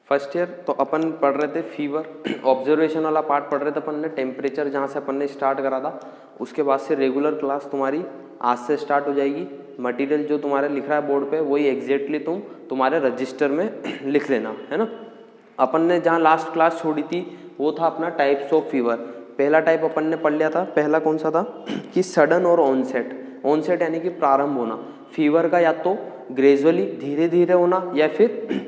First year तो अपन पढ़ रहे थे फीवर, ऑब्जर्वेशन वाला पार्ट पढ़ रहे थे अपन ने, टेम्परेचर जहाँ से अपन ने स्टार्ट करा था। उसके बाद से रेगुलर क्लास तुम्हारी आज से स्टार्ट हो जाएगी। मटेरियल जो तुम्हारे लिख रहा है बोर्ड पे वही एग्जैक्टली तुम तुम्हारे रजिस्टर में लिख लेना, है ना। अपन ने जहाँ लास्ट क्लास छोड़ी थी वो था अपना टाइप्स ऑफ फीवर। पहला टाइप अपन ने पढ़ लिया था, पहला कौन सा था कि सडन और ऑनसेट। ऑनसेट यानी कि प्रारंभ होना फीवर का, या तो ग्रेजुअली धीरे धीरे होना या फिर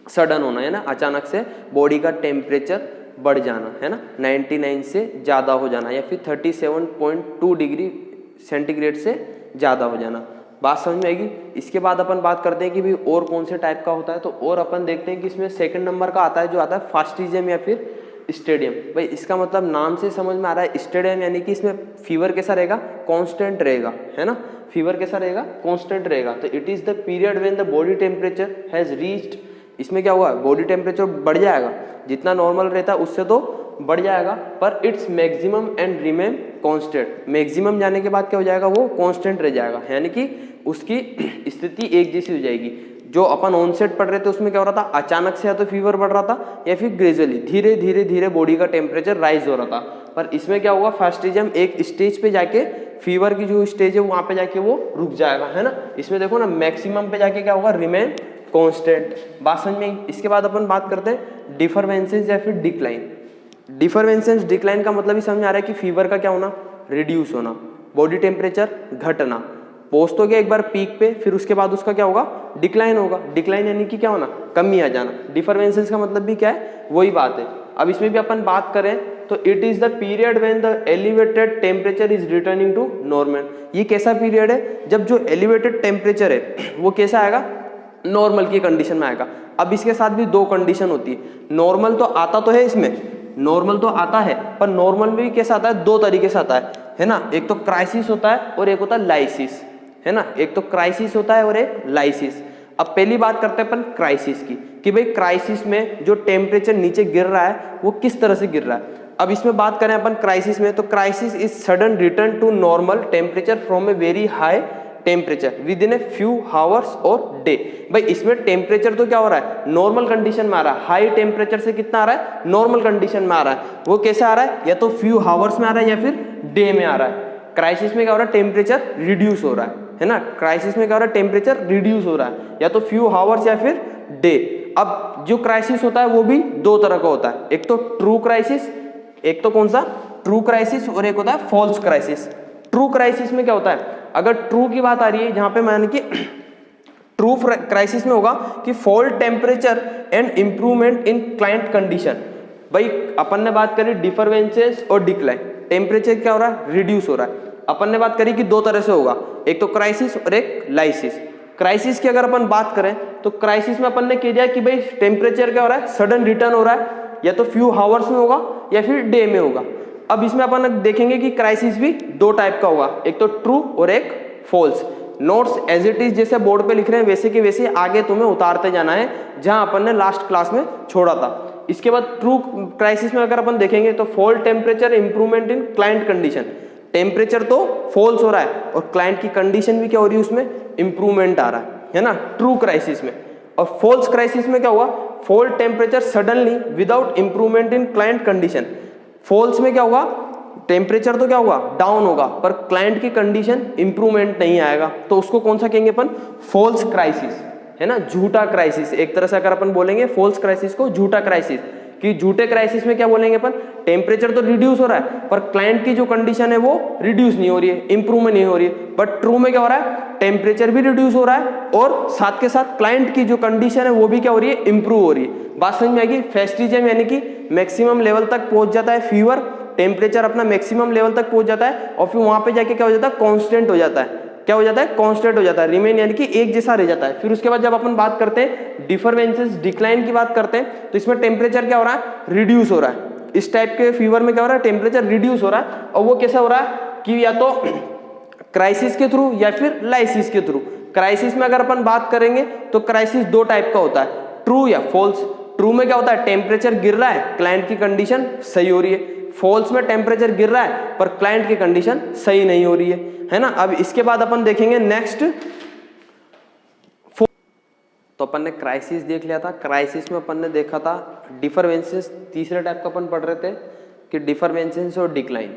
सडन होना, है ना, अचानक से बॉडी का टेम्परेचर बढ़ जाना, है ना, 99 से ज़्यादा हो जाना या फिर 37.2 डिग्री सेंटीग्रेड से ज़्यादा हो जाना। बात समझ में आएगी। इसके बाद अपन बात करते हैं कि भाई और कौन से टाइप का होता है, तो और अपन देखते हैं कि इसमें सेकंड नंबर का आता है जो आता है फास्टिज्म या फिर स्टेडियम। भाई इसका मतलब नाम से समझ में आ रहा है, स्टेडियम यानी कि इसमें फीवर कैसा रहेगा, कांस्टेंट रहेगा, है ना, फीवर कैसा रहेगा, कांस्टेंट रहेगा। तो it is the period when the body temperature has reached, इसमें क्या हुआ, बॉडी टेम्परेचर बढ़ जाएगा, जितना नॉर्मल रहता है उससे तो बढ़ जाएगा, पर its maximum and remain constant. Maximum जाने के बाद क्या हो जाएगा, वो कांस्टेंट रह जाएगा, यानी कि उसकी स्थिति एक जैसी हो जाएगी। जो अपन ऑनसेट पढ़ रहे थे उसमें क्या हो रहा था, अचानक से या तो फीवर बढ़ रहा था या फिर ग्रेजुअली धीरे धीरे धीरे बॉडी का टेम्परेचर राइज हो रहा था। पर इसमें क्या होगा, फास्टिज्म एक स्टेज पे जाके फीवर की जो स्टेज है वहां पे जाके वो रुक जाएगा, है ना। इसमें देखो ना, मैक्सिमम पे जाके क्या होगा, रिमेन कांस्टेंट। बात समझ में। इसके बाद अपन बात करते हैं डिफरवेंसेस या फिर डिक्लाइन। डिफरवेंसेस डिक्लाइन का मतलब ही समझ आ रहा है कि फीवर का क्या होना, रिड्यूस होना, बॉडी टेम्परेचर घटना। पहुंच तो गया एक बार पीक पे, फिर उसके बाद उसका क्या होगा, डिक्लाइन होगा। डिक्लाइन यानी कि क्या होना, कमी आ जाना। डिफरवेंसेस का मतलब भी क्या है, वही बात है। अब इसमें भी अपन बात करें तो it is the period when the elevated temperature is returning to normal. ये कैसा पीरियड है, जब जो एलिवेटेड टेम्परेचर है वो कैसा आएगा, नॉर्मल की कंडीशन में आएगा। अब इसके साथ भी दो कंडीशन होती है। नॉर्मल तो आता तो है, इसमें नॉर्मल तो आता है, पर नॉर्मल में भी कैसा आता है, दो तरीके से आता है ना। एक तो क्राइसिस होता है और एक होता है लाइसिस, है ना। एक तो क्राइसिस होता है और एक लाइसिस। अब पहली बात करते हैं अपन क्राइसिस की, कि भाई क्राइसिस में जो टेम्परेचर नीचे गिर रहा है वो किस तरह से गिर रहा है। अब इसमें बात करें अपन क्राइसिस में, तो crisis is sudden return to normal temperature from a very high temperature within a few hours और डे। भाई इसमें टेम्परेचर तो क्या हो रहा है, नॉर्मल कंडीशन में आ रहा है। हाई टेम्परेचर से कितना आ रहा है, नॉर्मल कंडीशन में आ रहा है। वो कैसे आ रहा है, या तो फ्यू हावर्स में आ रहा है या फिर डे में आ रहा है। क्राइसिस में क्या हो रहा है, टेम्परेचर रिड्यूस हो रहा है ना। क्राइसिस में क्या हो रहा है, टेम्परेचर रिड्यूस हो रहा है, या तो फ्यू हावर्स या फिर डे। अब जो क्राइसिस होता है वो भी दो तरह का होता है, एक तो ट्रू क्राइसिस, एक तो कौन सा, ट्रू क्राइसिस, और एक होता है फॉल्स क्राइसिस। ट्रू क्राइसिस में क्या होता है, अगर ट्रू की बात आ रही है जहां पे माने कि ट्रू क्राइसिस में होगा कि fall temperature and improvement in client condition. भाई अपन ने बात करी डिफरवेंसेस और डिक्लाइन, टेम्परेचर क्या हो रहा है, रिड्यूस हो रहा है। अपन ने बात करी कि दो तरह से होगा, एक तो क्राइसिस और एक लाइसिस। क्राइसिस की अगर अपन बात करें तो क्राइसिस में अपन ने कह दिया कि भाई टेम्परेचर क्या हो रहा है, सडन रिटर्न हो रहा है, या तो फ्यू हावर्स में होगा या फिर डे में होगा। अब इसमें अपन देखेंगे कि क्राइसिस भी दो टाइप का होगा, एक तो ट्रू और एक false. Notes as it is जैसे बोर्ड पे लिख रहे हैं वैसे के वैसे आगे तुम्हें उतारते जाना है जहां अपन ने लास्ट क्लास में छोड़ा था। इसके बाद ट्रू क्राइसिस में अगर अपन देखेंगे तो fall temperature improvement in client condition. Temperature तो फॉल्स हो रहा है और क्लाइंट की कंडीशन भी क्या हो रही है, उसमें इंप्रूवमेंट आ रहा है ना, ट्रू क्राइसिस में। और फॉल्स क्राइसिस में क्या हुआ, fall temperature suddenly without improvement in client condition. Falls में क्या होगा, टेम्परेचर तो क्या होगा, डाउन होगा, पर क्लाइंट की कंडीशन इंप्रूवमेंट नहीं आएगा, तो उसको कौन सा कहेंगे अपन, फॉल्स क्राइसिस, है ना, झूठा क्राइसिस। एक तरह से अगर अपन बोलेंगे फॉल्स क्राइसिस को झूठा क्राइसिस, कि झूठे क्राइसिस में क्या बोलेंगे अपन, टेम्परेचर तो रिड्यूस हो रहा है पर क्लाइंट की जो कंडीशन है वो रिड्यूस नहीं हो रही है, इंप्रूवमेंट नहीं हो रही है। बट ट्रू में क्या हो रहा है, टेम्परेचर भी रिड्यूस हो रहा है और साथ के साथ क्लाइंट की जो कंडीशन है वो भी क्या हो रही है, इंप्रूव हो रही है। बात समझ में आएगी। फेस्टिज्म यानी कि मैक्सिमम लेवल तक पहुंच जाता है फीवर, टेम्परेचर अपना मैक्सिमम लेवल तक पहुंच जाता है और फिर वहां पे जाके क्या हो जाता है, कांस्टेंट हो जाता है। क्या हो जाता है, कांस्टेंट हो जाता है, रिमेन यानी कि एक जैसा रह जाता है। फिर उसके बाद जब अपन बात करते हैं डिफरवेंसेस डिक्लाइन की बात करते हैं तो इसमें टेम्परेचर क्या हो रहा है, रिड्यूस हो रहा है। इस टाइप के फीवर में क्या हो रहा है, टेम्परेचर रिड्यूस हो रहा है, और वो कैसा हो रहा है कि या तो क्राइसिस के थ्रू या फिर लाइसिस के थ्रू। क्राइसिस में अगर अपन बात करेंगे तो क्राइसिस दो टाइप का होता है, ट्रू या फॉल्स। ट्रू में क्या होता है, टेम्परेचर गिर रहा है, क्लाइंट की कंडीशन सही हो रही है। फॉल्स में टेम्परेचर गिर रहा है पर क्लाइंट की कंडीशन सही नहीं हो रही है ना। अब इसके बाद अपन देखेंगे नेक्स्ट तो अपन ने क्राइसिस देख लिया था। क्राइसिस में अपन ने देखा था डिफरवेंसेस, तीसरे टाइप का अपन पढ़ रहे थे कि डिफरवेंसेस और डिक्लाइन।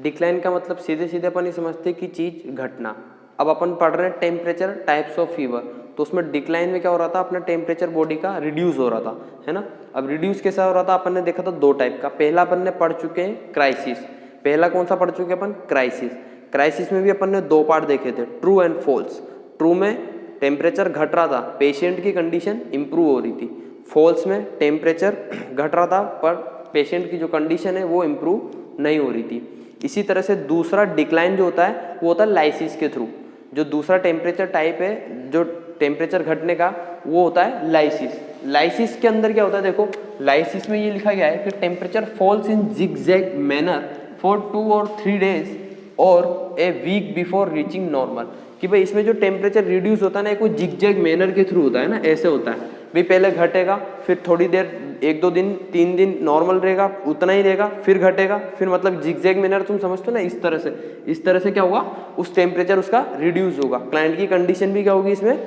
डिक्लाइन का मतलब सीधे सीधे अपन ये समझते कि चीज़ घटना। अब अपन पढ़ रहे हैं टेम्परेचर टाइप्स ऑफ फीवर, तो उसमें डिक्लाइन में क्या हो रहा था, अपना टेम्परेचर बॉडी का रिड्यूस हो रहा था, है ना। अब रिड्यूस कैसा हो रहा था, अपन ने देखा था दो टाइप का। पहला अपन ने पढ़ चुके हैं क्राइसिस। पहला कौन सा पढ़ चुके हैं अपन, क्राइसिस। क्राइसिस में भी अपन ने दो पार्ट देखे थे, ट्रू एंड फॉल्स। ट्रू में टेम्परेचर घट रहा था, पेशेंट की कंडीशन इंप्रूव हो रही थी। फॉल्स में टेम्परेचर घट रहा था पर पेशेंट की जो कंडीशन है वो इंप्रूव नहीं हो रही थी। इसी तरह से दूसरा डिक्लाइन जो होता है वो होता है लाइसिस के थ्रू। जो दूसरा टेम्परेचर टाइप है, जो टेम्परेचर घटने का, वो होता है लाइसिस। लाइसिस के अंदर क्या होता है, देखो लाइसिस में ये लिखा गया है कि temperature falls in zigzag manner for 2 or 3 days और a week before reaching normal. कि भाई इसमें जो टेम्परेचर रिड्यूस होता है ना, एक वो जिगजैग मैनर के थ्रू होता है ना, ऐसे होता है भाई, पहले घटेगा, फिर थोड़ी देर 1-2 दिन 3 दिन नॉर्मल रहेगा, उतना ही रहेगा, फिर घटेगा, फिर मतलब जिगजैग मैनर तुम समझते हो ना, इस तरह से क्या होगा, उस टेम्परेचर उसका रिड्यूस होगा। क्लाइंट की कंडीशन भी क्या होगी, इसमें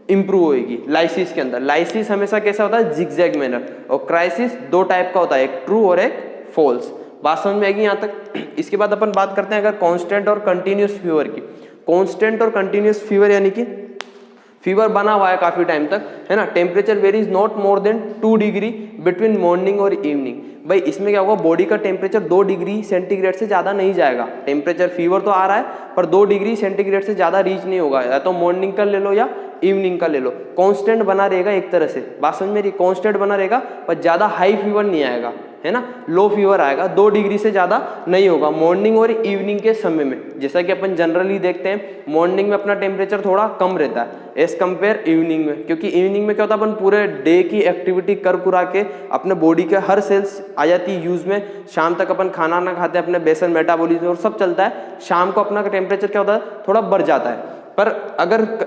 इंप्रूव होगी। लाइसिस के अंदर लाइसिस हमेशा कैसा होता है, जिगजैग मैनर। और क्राइसिस दो टाइप का होता है, एक ट्रू और एक फॉल्स। बात समझ में आएगी यहाँ तक। इसके बाद अपन बात करते हैं अगर कांस्टेंट और कंटिन्यूअस फीवर की। कांस्टेंट और कंटिन्यूअस फीवर यानी कि फीवर बना हुआ है काफी टाइम तक, है ना, temperature varies not more than 2 degree between morning और इवनिंग। भाई इसमें क्या होगा, बॉडी का टेम्परेचर 2 डिग्री सेंटीग्रेड से ज्यादा नहीं जाएगा। टेम्परेचर फीवर तो आ रहा है पर 2 डिग्री सेंटीग्रेड से ज्यादा रीच नहीं होगा, या तो मॉर्निंग का ले लो या इवनिंग का ले लो। कांस्टेंट बना रहेगा एक तरह से, बात समझ में रही, कांस्टेंट बना रहेगा पर ज्यादा हाई फीवर नहीं आएगा, है ना, लो फीवर आएगा, 2 डिग्री से ज्यादा नहीं होगा मॉर्निंग और इवनिंग के समय में। जैसा कि अपन जनरली देखते हैं मॉर्निंग में अपना टेम्परेचर थोड़ा कम रहता है एज कंपेयर इवनिंग में, क्योंकि इवनिंग में क्या होता है, अपन पूरे डे की एक्टिविटी कर कुरा के अपने बॉडी के हर सेल्स आ जाती है यूज में। शाम तक अपन खाना ना खाते हैं, अपने बेसल मेटाबॉलिज्म और सब चलता है, शाम को अपना टेम्परेचर क्या होता है, थोड़ा बढ़ जाता है। पर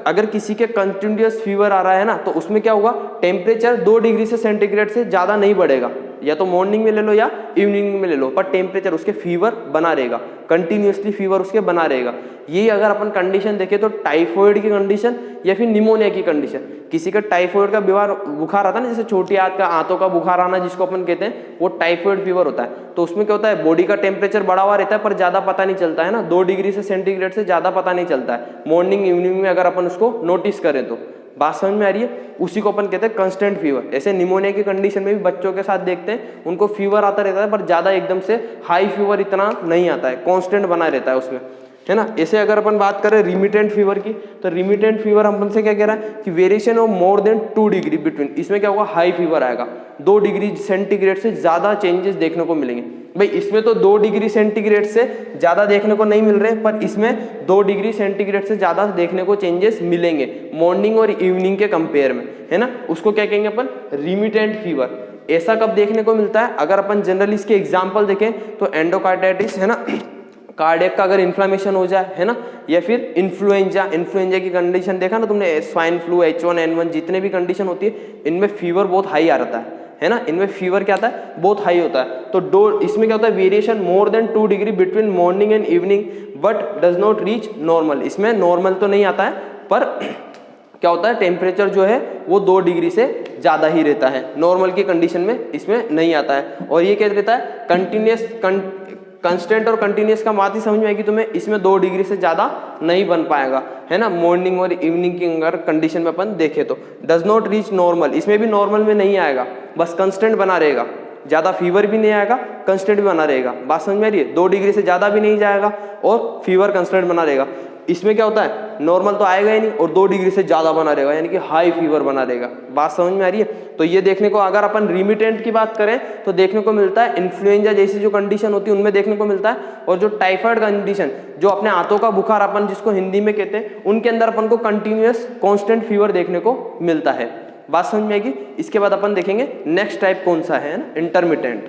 अगर किसी के कंटिन्यूअस फीवर आ रहा है ना, तो उसमें क्या होगा, टेम्परेचर 2 डिग्री से सेंटीग्रेड से ज्यादा नहीं बढ़ेगा, या तो मॉर्निंग में ले लो या इवनिंग में ले लो, पर टेम्परेचर उसके फीवर बना रहेगा, कंटिन्यूअसली फीवर उसके बना रहेगा। यही अगर अपन कंडीशन देखें तो टाइफॉइड की कंडीशन या फिर निमोनिया की कंडीशन, किसी का टाइफॉइड का बुखार आता है ना, जैसे छोटी आंतों का बुखार आना जिसको अपन कहते हैं, वो टाइफॉइड फीवर होता है। तो उसमें क्या होता है, बॉडी का टेम्परेचर बढ़ा हुआ रहता है पर ज्यादा पता नहीं चलता है ना, 2 डिग्री से सेंटीग्रेड से ज्यादा पता नहीं चलता है मॉर्निंग इवनिंग में अगर अपन उसको नोटिस करें तो। बात समझ में आ रही है, उसी को अपन कहते हैं कांस्टेंट फीवर। ऐसे निमोनिया की कंडीशन में भी बच्चों के साथ देखते हैं, उनको फीवर आता रहता है पर ज्यादा एकदम से हाई फीवर इतना नहीं आता है, कांस्टेंट बना रहता है उसमें, है ना। ऐसे अगर अपन बात करें रिमिटेंट फीवर की, तो रिमिटेंट फीवर अपन से क्या कह रहा है कि variation of more than 2 degree between, इसमें क्या होगा, हाई फीवर आएगा, 2 डिग्री सेंटीग्रेड से ज्यादा चेंजेस देखने को मिलेंगे। भाई इसमें तो 2 डिग्री सेंटीग्रेड से ज्यादा देखने को नहीं मिल रहे, पर इसमें 2 डिग्री सेंटीग्रेड से ज्यादा देखने को चेंजेस मिलेंगे मॉर्निंग और इवनिंग के कंपेयर में, है ना। उसको क्या कहेंगे अपन, रिमिटेंट फीवर। ऐसा कब देखने को मिलता है, अगर अपन जनरली इसके एग्जाम्पल देखें तो एंडोकार्डाइटिस, है ना, कार्डियक का अगर इन्फ्लेमेशन हो जाए, है ना, या फिर इन्फ्लुएंजा की कंडीशन देखा ना तुमने, स्वाइन फ्लू, H1N1 जितने भी कंडीशन होती है, इनमें फीवर बहुत हाई आ रहा है ना, इनमें फीवर क्या आता है, बहुत हाई होता है। तो इसमें क्या होता है, variation more than 2 degree between morning and evening but does not reach normal. इसमें नॉर्मल तो नहीं आता है, पर क्या होता है, टेम्परेचर जो है वो 2 डिग्री से ज्यादा ही रहता है, नॉर्मल की कंडीशन में इसमें नहीं आता है। और ये क्या रहता है, कंटिन्यूअस, कंस्टेंट और कंटिन्यूअस का बात ही समझ में आएगी तुम्हें, इसमें 2 डिग्री से ज्यादा नहीं बन पाएगा, है ना, मॉर्निंग और इवनिंग की अगर कंडीशन में अपन देखें तो। डज नॉट रीच नॉर्मल, इसमें भी नॉर्मल में नहीं आएगा, बस कंस्टेंट बना रहेगा, ज्यादा फीवर भी नहीं आएगा, कंस्टेंट भी बना रहेगा। बात समझ में आ रही है, 2 डिग्री से ज्यादा भी नहीं जाएगा और फीवर कंस्टेंट बना रहेगा। इसमें क्या होता है, नॉर्मल तो आएगा ही नहीं और 2 डिग्री से ज्यादा बना रहेगा, यानी कि हाई फीवर बना रहेगा। बात समझ में आ रही है। तो ये देखने को, अगर अपन रिमिटेंट की बात करें तो देखने को मिलता है इन्फ्लुएंजा जैसी जो कंडीशन होती है उनमें देखने को मिलता है, और जो टाइफाइड कंडीशन, जो अपने हाथों का बुखार अपन जिसको हिंदी में कहते हैं, उनके अंदर अपन को कंटिन्यूअस कांस्टेंट फीवर देखने को मिलता है। बात समझ में आएगी। इसके बाद अपन देखेंगे नेक्स्ट टाइप कौन सा है, इंटरमिटेंट।